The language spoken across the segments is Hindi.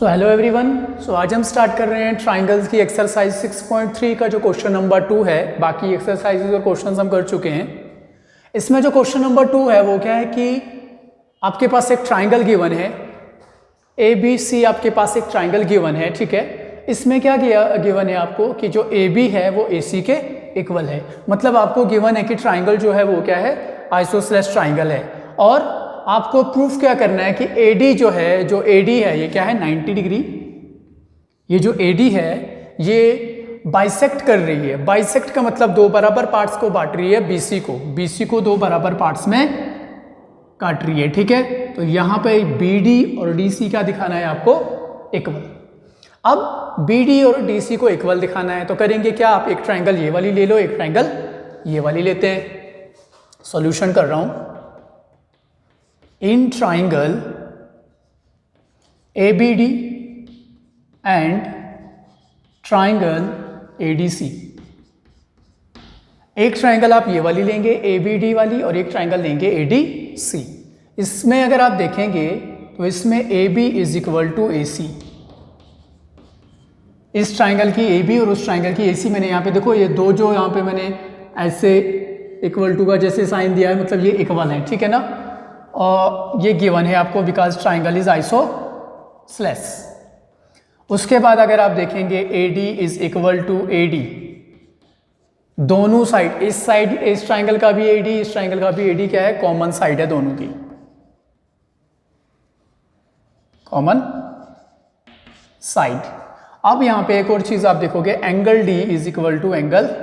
So hello everyone. सो आज हम स्टार्ट कर रहे हैं ट्राइंगल्स की एक्सरसाइज 6.3 का जो क्वेश्चन नंबर 2 है। बाकी एक्सरसाइजेज और क्वेश्चंस हम कर चुके हैं। इसमें जो क्वेश्चन नंबर 2 है वो क्या है कि आपके पास एक ट्राइंगल गिवन है, ए बी सी आपके पास एक ट्राइंगल गिवन है, ठीक है। इसमें क्या गिवन है आपको कि जो ए बी है वो ए सी के इक्वल है। मतलब आपको गिवन है कि ट्राइंगल जो है वो क्या है, आइसोसेलेस ट्राइंगल है। और आपको प्रूफ क्या करना है कि AD जो है, जो AD है ये क्या है 90 डिग्री। ये जो AD है ये बाइसेक्ट कर रही है। बाइसेक्ट का मतलब दो बराबर पार्ट्स को बांट रही है BC को दो बराबर पार्ट्स में काट रही है, ठीक है। तो यहाँ पे BD और DC क्या दिखाना है आपको, इक्वल। अब BD और DC को इक्वल दिखाना है तो करेंगे क्या, आप एक ट्राइंगल ये वाली ले लो, एक ट्राइंगल ये वाली लेते हैं। सॉल्यूशन कर रहा हूं। In triangle ABD and triangle ADC, एक ट्राइंगल आप ये वाली लेंगे ABD वाली और एक ट्राइंगल लेंगे ADC। इसमें अगर आप देखेंगे तो इसमें AB is equal to AC। इस ट्राइंगल की AB और उस ट्राइंगल की AC मैंने यहाँ पे देखो, ये दो जो यहाँ पे मैंने ऐसे इक्वल टू का जैसे साइन दिया है, मतलब ये इक्वल है, ठीक है ना। और ये गिवन है आपको बिकॉज ट्राइंगल इज आइसोसेलेस। उसके बाद अगर आप देखेंगे AD is equal to AD, दोनों साइड, इस साइड इस ट्राइंगल का भी AD, इस ट्राइंगल का भी AD क्या है, कॉमन साइड है दोनों की, कॉमन साइड। अब यहां पे एक और चीज आप देखोगे, angle D is equal to angle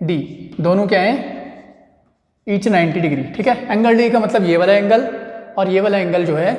D, दोनों क्या है, ईच 90 डिग्री, ठीक है। एंगल D का मतलब ये वाला एंगल और ये वाला एंगल जो है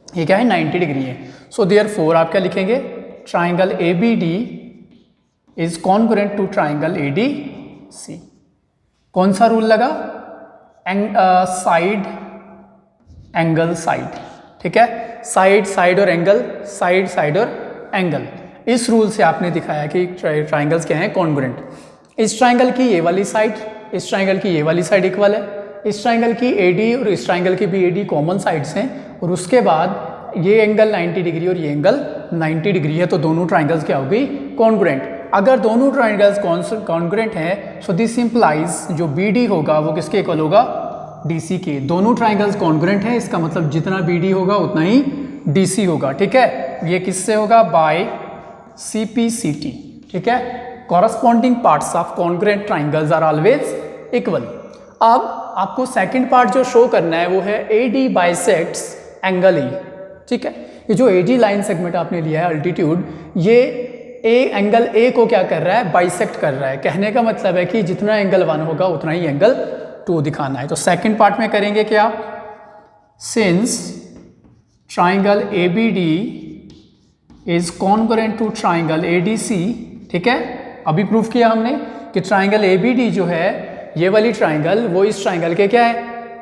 ये क्या है 90 डिग्री है। सो देयरफॉर आप क्या लिखेंगे, triangle ABD is congruent to triangle ADC। कौन सा रूल लगा, साइड एंगल साइड, ठीक है। साइड साइड और एंगल, साइड साइड और एंगल, इस रूल से आपने दिखाया कि ट्राइंगल्स क्या हैं, कॉन्ग्रुएंट। इस ट्राइंगल की ये वाली साइड, इस ट्राइंगल की ये वाली साइड इक्वल है, इस ट्राइंगल की AD और इस ट्राइंगल की भी AD कॉमन साइड्स हैं, और उसके बाद ये एंगल 90 डिग्री और ये एंगल 90 डिग्री है, तो दोनों ट्राइंगल्स क्या हो गई, कॉन्ग्रुएंट। अगर दोनों ट्राइंगल्स कॉन्ग्रुएंट हैं सो दिस इंप्लाइज जो BD होगा वो किसके इक्वल होगा, DC के। दोनों ट्राइंगल्स कॉन्ग्रुएंट हैं, इसका मतलब जितना BD होगा उतना ही DC होगा, ठीक है। ये किससे होगा, बाय CPCT, ठीक है। Corresponding parts of congruent triangles are always equal. अब आपको सेकंड पार्ट जो शो करना है वो है AD बाइसेक्ट्स एंगल E, ठीक है। ये जो AD लाइन सेगमेंट आपने लिया है अल्टीट्यूड, ये एंगल A को क्या कर रहा है, बाइसेक्ट कर रहा है। कहने का मतलब है कि जितना एंगल 1 होगा उतना ही एंगल 2 दिखाना है। तो सेकंड पार्ट में करेंगे क्या, since triangle ABD is congruent to triangle ADC, ठीक है। अभी प्रूफ किया हमने कि ट्राइंगल ABD जो है, ये वाली ट्राइंगल वो इस ट्राइंगल के क्या है,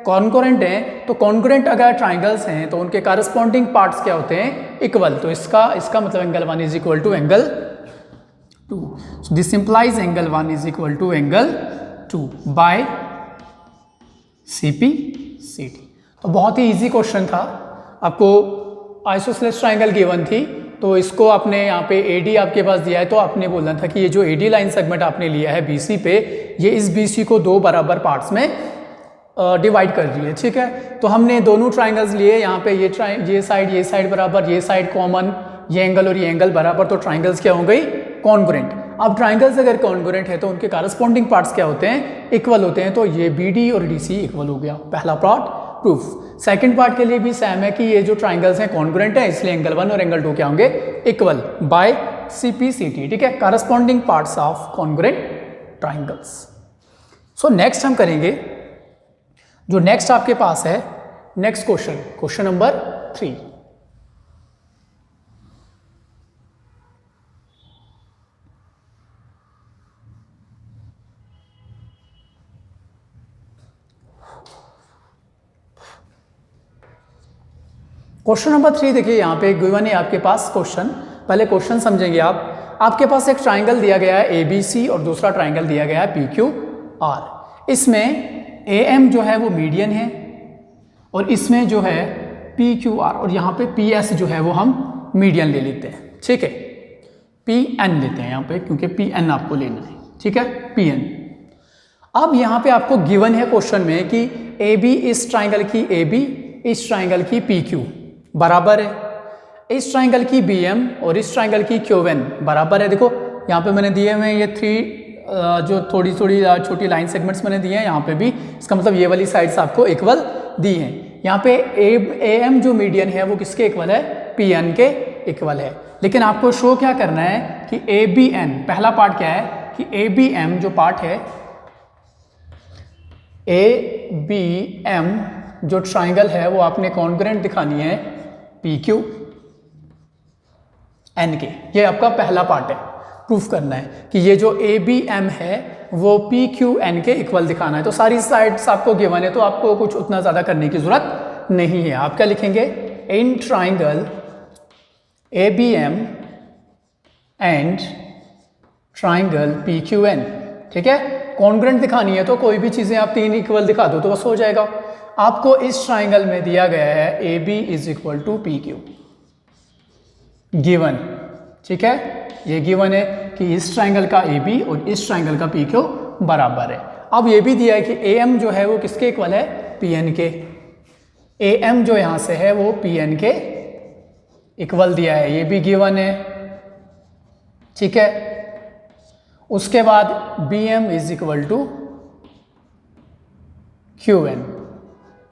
कॉन्ग्रुएंट है। तो कॉन्ग्रुएंट अगर ट्राइंगल्स हैं तो उनके कॉरस्पॉन्डिंग पार्ट्स क्या होते हैं, इक्वल। तो इसका मतलब angle 1 is equal to angle 2। So this implies angle 1 is equal to angle 2 by CPCT। तो बहुत ही इजी क्वेश्चन था। आपको आइसोसेलेस ट्राइंगल गिवन थी, तो इसको आपने यहाँ पे AD आपके पास दिया है, तो आपने बोलना था कि ये जो AD लाइन सेगमेंट आपने लिया है BC पे, ये इस BC को दो बराबर पार्ट्स में डिवाइड कर रही है, ठीक है। तो हमने दोनों ट्राइंगल्स लिए, यहाँ पे ये साइड बराबर, ये साइड कॉमन, ये एंगल और ये एंगल बराबर, तो ट्राइंगल्स क्या हो गई, कॉन्ग्रुएंट। अब ट्राइंगल्स अगर कॉन्ग्रुएंट है तो उनके कॉरस्पॉन्डिंग पार्ट्स क्या होते हैं, इक्वल होते हैं। तो ये BD और DC इक्वल हो गया, पहला पार्ट प्रूफ। सेकंड पार्ट के लिए भी सेम है कि ये जो ट्राइंगल्स हैं कॉन्ग्रुएंट है, इसलिए एंगल 1 और एंगल 2 क्या होंगे, इक्वल बाय CPCT, ठीक है। Corresponding parts of congruent triangles. So next हम करेंगे, जो नेक्स्ट आपके पास है, next question number 3। Question number 3 देखिए, यहाँ पे गिवन है आपके पास क्वेश्चन। पहले क्वेश्चन समझेंगे आप। आपके पास एक ट्राइंगल दिया गया है ABC और दूसरा ट्राइंगल दिया गया है PQR। इसमें AM जो है वो मीडियन है और इसमें जो है पी क्यू आर, और यहाँ पे पी एस जो है वो हम मीडियन ले लेते हैं, ठीक है, पी एन लेते हैं यहाँ पे क्योंकि पी एन आपको लेना है, ठीक है, पी एन। अब यहाँ पे आपको गिवन है क्वेश्चन में कि ए बी इस ट्राइंगल की ए बी इस ट्राइंगल की पी क्यू बराबर है, इस ट्राइंगल की बी एम और इस ट्राइंगल की क्यू एन बराबर है। देखो यहाँ पे मैंने दिए हुए हैं ये थ्री जो थोड़ी थोड़ी छोटी लाइन सेगमेंट्स मैंने दिए हैं, यहाँ पे भी इसका मतलब ये वाली साइड्स आपको इक्वल दी हैं। यहाँ पे ए एम जो मीडियन है वो किसके इक्वल है, पी एन के इक्वल है। लेकिन आपको शो क्या करना है कि ए बी एन, पहला पार्ट क्या है कि ए बी एम जो पार्ट है, ए बी एम जो ट्राइंगल है वो आपने कॉन्ग्रुएंट दिखानी है पी क्यू एन के। ये आपका पहला पार्ट है, प्रूफ करना है कि ये जो ए बी एम है वो पी क्यू एन के इक्वल दिखाना है। तो सारी साइड्स आपको गिवन है तो आपको कुछ उतना ज़्यादा करने की ज़रूरत नहीं है। आप क्या लिखेंगे, in triangle A B M and triangle P Q N, ठीक है। कॉन्ग्रुएंट दिखानी है तो कोई भी चीज़ें आप तीन इक्वल दिखा दो तो बस हो जाएगा। आपको इस ट्राइंगल में दिया गया है A B is equal to P Q, given, ठीक है, ये गिवन है कि इस ट्राइंगल का ए बी और इस ट्राइंगल का पी क्यू बराबर है। अब ये भी दिया है कि ए एम जो है वो किसके इक्वल है, पी एन के। ए एम जो यहाँ से है वो पी एन के इक्वल दिया है, ये भी गिवन है, ठीक है। उसके बाद B M is equal to Q N,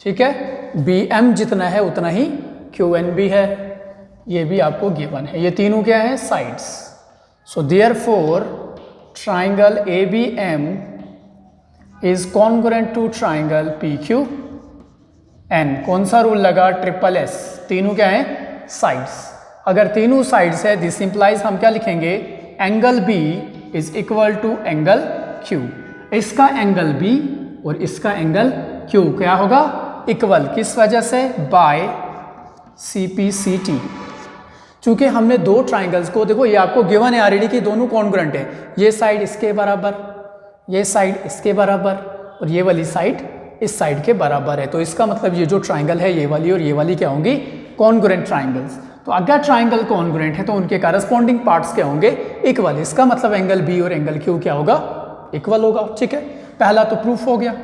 ठीक है, बी एम जितना है उतना ही क्यू एन भी है, ये भी आपको गिवन है। ये तीनों क्या है, sides. So therefore triangle A B M is congruent to triangle P Q N. कौन सा रूल लगा, ट्रिपल एस, तीनों क्या है, साइड्स। अगर तीनों साइड्स है दिस इंप्लाइज हम क्या लिखेंगे, angle B is equal to angle Q. इसका एंगल बी और इसका एंगल क्यू क्या होगा, इक्वल। किस वजह से, by C P C T. चूंकि हमने दो ट्राइंगल्स को, देखो ये आपको गिवन है ऑलरेडी कि दोनों कॉन्ग्रुएंट है, ये साइड इसके बराबर, ये साइड इसके बराबर और ये वाली साइड इस साइड के बराबर है। तो इसका मतलब ये जो ट्राइंगल है ये वाली और ये वाली क्या होंगी, कॉन्ग्रुएंट ट्राइंगल्स। तो अगर ट्राइंगल कॉन्ग्रुएंट है तो उनके करस्पॉन्डिंग पार्ट्स क्या होंगे, इक्वल। इसका मतलब एंगल बी और एंगल क्यू क्या होगा, इक्वल होगा, ठीक है। पहला तो प्रूफ हो गया,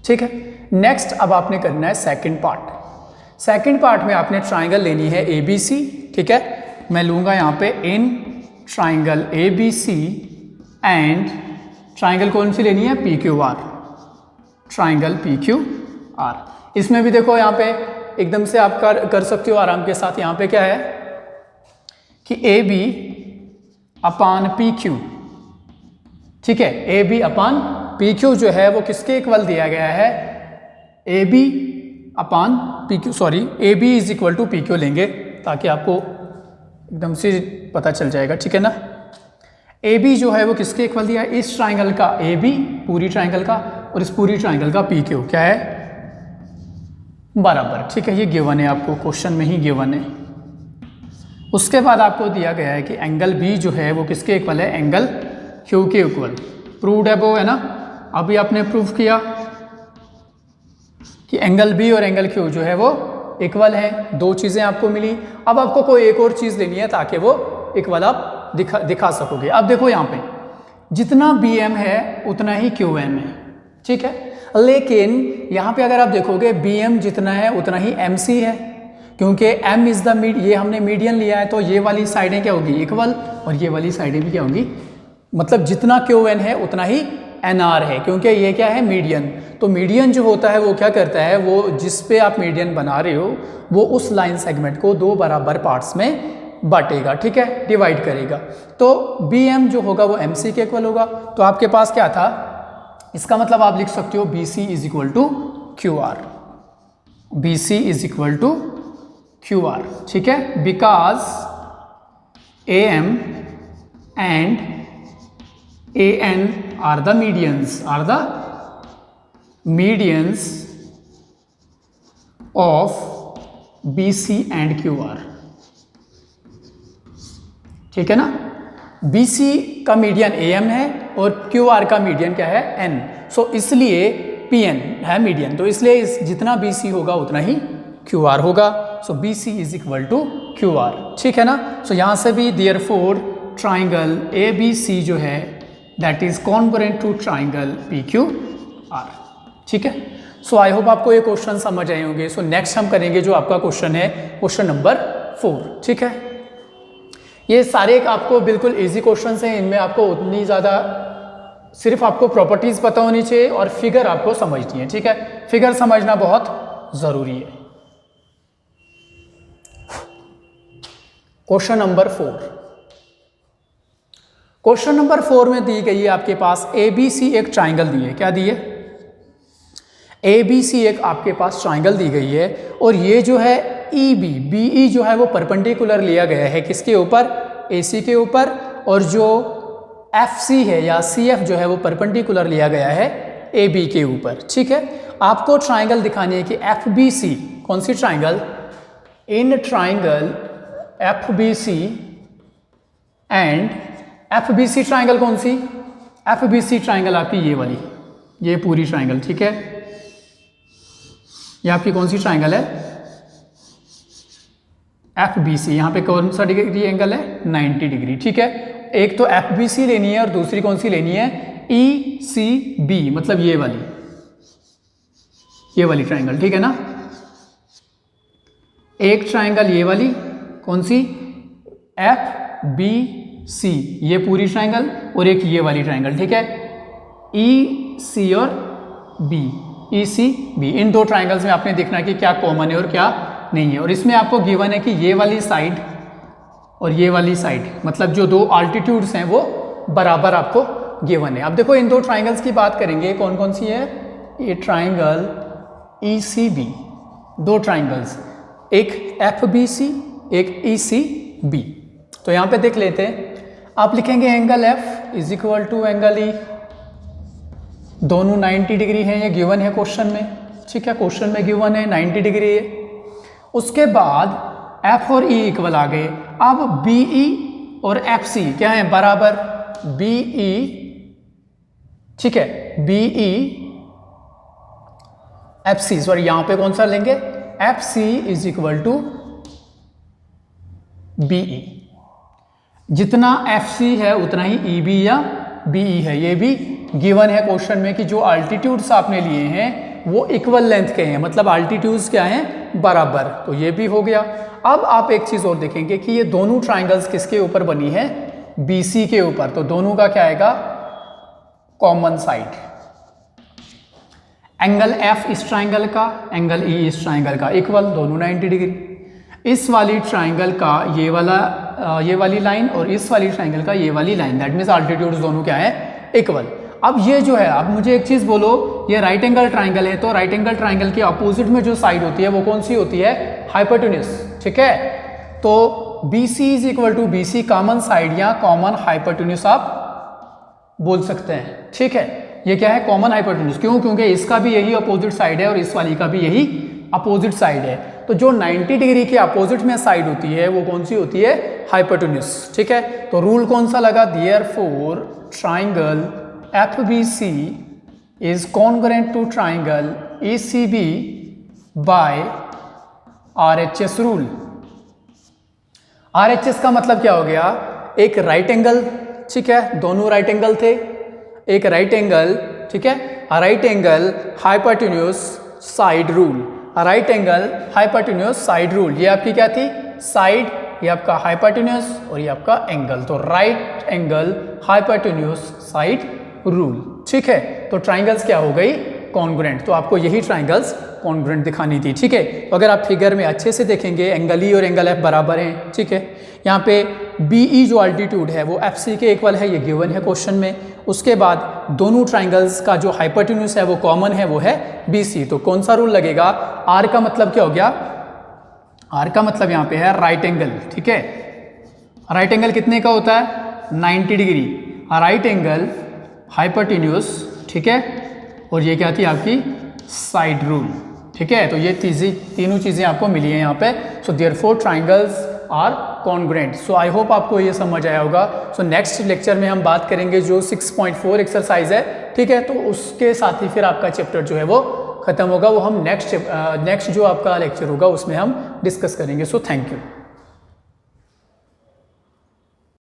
ठीक है। नेक्स्ट अब आपने करना है सेकंड पार्ट। सेकंड पार्ट में आपने ट्राइंगल लेनी है ए बी सी, ठीक है। मैं लूंगा यहाँ पे in triangle A B C and triangle कौन सी लेनी है, P Q R, triangle P Q R. इसमें भी देखो यहाँ पे एकदम से आप कर सकते हो आराम के साथ। यहाँ पे क्या है कि A B upon P Q, ठीक है, A B upon P Q जो है वो किसके इक्वल दिया गया है, A B upon P Q, sorry A B is equal to P Q लेंगे ताकि आपको एकदम से पता चल जाएगा, ठीक है ना। ए बी जो है वो किसके इक्वल दिया है, इस ट्राइंगल का ए बी पूरी ट्राइंगल का और इस पूरी ट्राइंगल का पी क्यू क्या है, बराबर, ठीक है। ये गिवन है, आपको क्वेश्चन में ही गिवन है। उसके बाद आपको दिया गया है कि एंगल बी जो है वो किसके इक्वल है, एंगल क्यू के इक्वल। प्रूव्ड है वो, है ना। अभी आपने प्रूव किया कि एंगल बी और एंगल क्यू जो है वो इक्वल है। दो चीज़ें आपको मिली। अब आपको कोई एक और चीज़ लेनी है ताकि वो इक्वल आप दिखा सकोगे। अब देखो यहाँ पे जितना बी एम है उतना ही क्यू एम है, ठीक है। लेकिन यहाँ पे अगर आप देखोगे बी एम जितना है उतना ही एम सी है, क्योंकि एम इज़ द ये हमने मीडियन लिया है। तो ये वाली साइडें क्या होगी, इक्वल, और ये वाली साइडें भी क्या होंगी, मतलब जितना क्यू एन है उतना ही एन आर है, क्योंकि ये क्या है, मीडियन। तो मीडियन जो होता है वो क्या करता है, वो जिस पे आप मीडियन बना रहे हो वो उस लाइन सेगमेंट को दो बराबर पार्ट्स में बांटेगा, ठीक है, डिवाइड करेगा। तो बी एम जो होगा वो एम सी के इक्वल होगा। तो आपके पास क्या था, इसका मतलब आप लिख सकते हो B C is equal to Q R, B C is equal to Q R, ठीक है। Because A M and A N are the medians of B C and Q R, ठीक है ना। बी सी का मीडियन ए एम है और क्यू आर का मीडियन क्या है, एन। सो इसलिए पी एन है मीडियन, तो इसलिए जितना बी सी होगा उतना ही क्यू आर होगा। So B C is equal to Q R, ठीक है ना। सो यहाँ से भी therefore triangle A B C जो है that is congruent to triangle P Q R, ठीक है। सो आई होप आपको ये क्वेश्चन समझ आए होंगे। सो नेक्स्ट हम करेंगे जो आपका क्वेश्चन है क्वेश्चन नंबर 4, ठीक है। ये सारे आपको बिल्कुल इजी क्वेश्चंस हैं, इनमें आपको उतनी ज़्यादा सिर्फ आपको प्रॉपर्टीज़ पता होनी चाहिए और फिगर आपको समझनी है, ठीक है। फिगर समझना बहुत ज़रूरी है। क्वेश्चन नंबर 4, क्वेश्चन नंबर 4 में दी गई है आपके पास ए बी सी एक ट्राइंगल दी है। क्या दी है? ए बी सी एक आपके पास ट्राइंगल दी गई है और ये जो है ई बी बी ई जो है वो परपेंडिकुलर लिया गया है किसके ऊपर? ए सी के ऊपर, और जो एफ सी है या सी एफ जो है वो परपेंडिकुलर लिया गया है ए बी के ऊपर, ठीक है। आपको ट्राइंगल दिखानी है कि एफ बी सी कौन सी triangle? In triangle F B C and F B C triangle कौन सी? एफ बी सी ट्राइंगल आपकी ये वाली, ये पूरी ट्राइंगल, ठीक है। ये आपकी कौन सी ट्राइंगल है? F B C. यहाँ पे कौन सा डिग्री एंगल है? 90 डिग्री, ठीक है। एक तो एफ बी सी लेनी है और दूसरी कौन सी लेनी है? ई सी बी, मतलब ये वाली ट्राइंगल, ठीक है ना। एक ट्राइंगल ये वाली कौन सी? एफ बी सी, ये पूरी ट्राइंगल, और एक ये वाली ट्राइंगल, ठीक है। ई सी और बी, ई सी बी, इन दो ट्राइंगल्स में आपने देखना है कि क्या कॉमन है और क्या नहीं है। और इसमें आपको गिवन है कि ये वाली साइड और ये वाली साइड, मतलब जो दो आल्टीट्यूड्स हैं वो बराबर आपको गिवन है। अब देखो इन दो ट्राइंगल्स की बात करेंगे, कौन कौन सी है? ये ट्राइंगल ई सी बी, दो ट्राइंगल्स, एक एफ बी सी, एक ई सी बी। तो यहाँ पे देख लेते हैं, आप लिखेंगे angle F is equal to angle E, दोनों 90 डिग्री हैं, ये गिवन है क्वेश्चन में, ठीक है। क्वेश्चन में गिवन है 90 डिग्री है। उसके बाद एफ और ई इक्वल आ गए। अब बी ई और एफ सी क्या है? बराबर। बी ई, ठीक है, B E F C, sorry यहाँ पे कौन सा लेंगे? F C is equal to B E. जितना एफ सी है उतना ही ई बी या बी ई है। ये भी गिवन है क्वेश्चन में कि जो अल्टीट्यूड्स आपने लिए हैं वो इक्वल लेंथ के हैं, मतलब अल्टीट्यूड्स क्या हैं? बराबर। तो ये भी हो गया। अब आप एक चीज़ और देखेंगे कि ये दोनों ट्राइंगल्स किसके ऊपर बनी है? बी सी के ऊपर। तो दोनों का क्या आएगा? Common side. एंगल एफ इस ट्राइंगल का, एंगल ई इस ट्राइंगल का, इक्वल, दोनों 90 डिग्री। इस वाली ट्राइंगल का ये वाली लाइन और इस वाली ट्राइंगल का ये वाली लाइन, दैट मीन्स अल्टीट्यूड्स दोनों क्या है? इक्वल। अब ये जो है, अब मुझे एक चीज़ बोलो, ये राइट एंगल ट्राइंगल है, तो राइट एंगल ट्राइंगल के अपोजिट में जो साइड होती है वो कौन सी होती है? हाइपोटेन्यूज, ठीक है। तो B C is equal to B C common side या कॉमन हाइपोटेन्यूज आप बोल सकते हैं, ठीक है। ये क्या है? Common hypotenuse. क्यों? क्योंकि इसका भी यही अपोजिट साइड है और इस वाली का भी यही अपोजिट साइड है। तो जो 90 डिग्री के अपोजिट में साइड होती है वो कौन सी होती है? हाइपोटेन्यूज, ठीक है। तो रूल कौन सा लगा? Therefore triangle F B C is congruent to triangle E C B by RHS rule. RHS का मतलब क्या हो गया? एक राइट एंगल, ठीक है, दोनों राइट एंगल थे, एक राइट एंगल, ठीक है, right angle hypotenuse side rule, right angle hypotenuse side rule. ये आपकी क्या थी? साइड, ये आपका हाइपोटेन्यूज और ये आपका एंगल, तो right angle hypotenuse side rule, ठीक है। तो ट्राइंगल्स क्या हो गई? कॉन्ग्रुएंट। तो आपको यही ट्राइंगल्स कॉन्ग्रुएंट दिखानी थी, ठीक है। तो अगर आप फिगर में अच्छे से देखेंगे, एंगल ई और एंगल एफ बराबर हैं, ठीक है। यहाँ पे बी ई जो अल्टीट्यूड है वो एफ सी के इक्वल है, ये गिवन है क्वेश्चन में। उसके बाद दोनों ट्राइंगल्स का जो हाइपोटेन्यूज है वो कॉमन है, वो है बी सी। तो कौन सा रूल लगेगा? आर का मतलब क्या हो गया? आर का मतलब यहाँ पे है राइट एंगल, ठीक है। राइट एंगल कितने का होता है? 90 डिग्री। राइट एंगल हाइपोटेन्यूज, ठीक है, और ये क्या थी आपकी? साइड रूल, ठीक है। तो ये तीनों चीज़ें आपको मिली हैं यहाँ पे। So therefore triangles are congruent. So I hope आपको ये समझ आया होगा। सो नेक्स्ट लेक्चर में हम बात करेंगे जो 6.4 एक्सरसाइज है, ठीक है। तो उसके साथ ही फिर आपका चैप्टर जो है वो ख़त्म होगा वो हम नेक्स्ट जो आपका लेक्चर होगा उसमें हम डिस्कस करेंगे। So thank you.